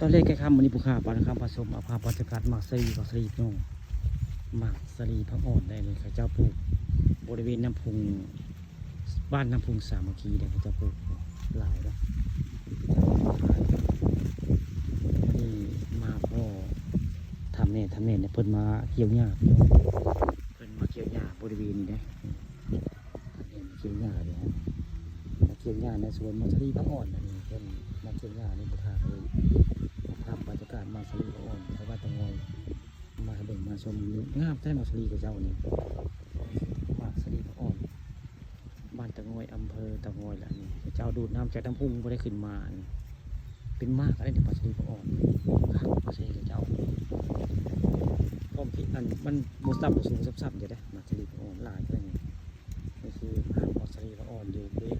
อนแรกแค่คำมันนี้ผู้ค้าปานคำผสมเอาภาพบรรยากาศมักสลีพี่น้องมักสลีพักอ่อนได้เลยข้าเจ้าปลูกบริเวณน้ำพุงบ้านน้ำพุงสามัคคีได้ข้าเจ้าปลูกหลายแล้วนี่มาพ่อทำเนี่ยเพิ่นมาเกี่ยวหญ้าพี่น้องเพิ่นมาเกี่ยวหญ้าบริเวณนี้ได้เกี่ยวหญ้าเลยฮะมาเกี่ยวหญ้าในสวนมักสลีพักอ่อนนี่เพิ่นมาเกี่ยวหญ้าในผู้ค้าเลยภาพบรรยากาศมักสลีพักอ่อนเพราะว่าตะงอยมาเบิ่งมาชมงามแท้มักสลีกับเจ้านี่มักสลีพักอ่อนบ้านตะงอยอำเภอตะงอยแหละนี่เจ้าดูดน้ำจากน้ำพุงบ่ได้ขึ้นมานี่เป็นมากอะไรเนี่ยมักสลีพักอ่อนครับมักสลีกับเจ้าพร้อมที่อันมันบ่ซ้ำบ่สูงซับๆจะได้มักสลีพักอ่อนหลายเลยนี่คือภาพมักสลีพักอ่อนอยู่ด้วย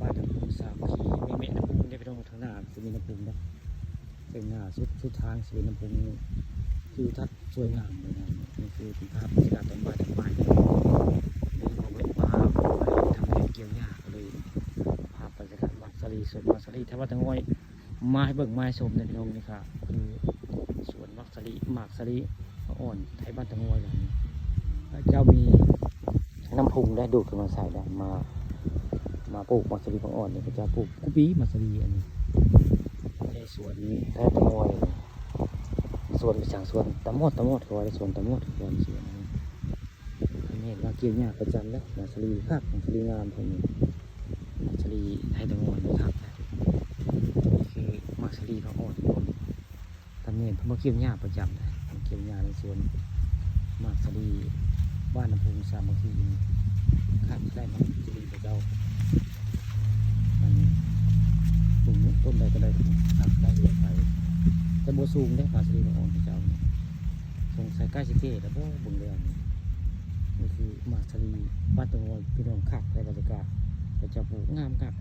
บ้านน้ำพุงสามัคคีมีแม่น้ำพุงได้ไปตรงทางหน้าจะมีน้ำพุงนะเป็นหน้าสุดทางสิน้ำพุงคือทัดสวยงามเลยนะนี่คือเป็นภาพบรรยากาศตอนบ่ายนี่เขาเว้นป่าทำให้เกี่ยวหญ้าก็เลยภาพบรรยากาศมักสลีสวนมักสลีถ้าว่าตะงอยมาให้เบิ่งไม้ชมในพี่น้องนี่ค่ะคือสวนมักสลีอ่อนไทยบ้านตะงอยหลังนี้เจ้ามีน้ำพุงได้ดูดขึ้นมาใส่ได้มาปลูกมักสลีอ่อนนี่ก็จะปลูกกุบีมักสลีอันนี้ในสวนแท้ตะงอยส่วนไปสั่งส่วนตะมดเขาว่าส่วนตะมดเขาว่าส่วนนี้อันนี้มาเกี่ยวหญ้าประจำแล้วมักสลีคักมักสลีงามพวกนี้มักสลีไทยตะงอยนี่ครับนี่คือมักสลีเขาอ่อนคนตอนนี้เขามาเกี่ยวหญ้าประจำเลยเกี่ยวหญ้าในสวนมักสลีบ้านน้ำพุงสามัคคีคักได้มักสลีกับเจ้ามันปลูกต้นใดก็ได้คักได้เรื่อยไปแต่โบสูงได้มักสลีเขาอ่อนกับเจ้าสงสัยใกล้สิเกตแล้วบ่บึงเรือนนี่คือมักสลีบ้านตะงอยพี่น้องคักได้บรรยากาศแต่จะปลูกงามคัก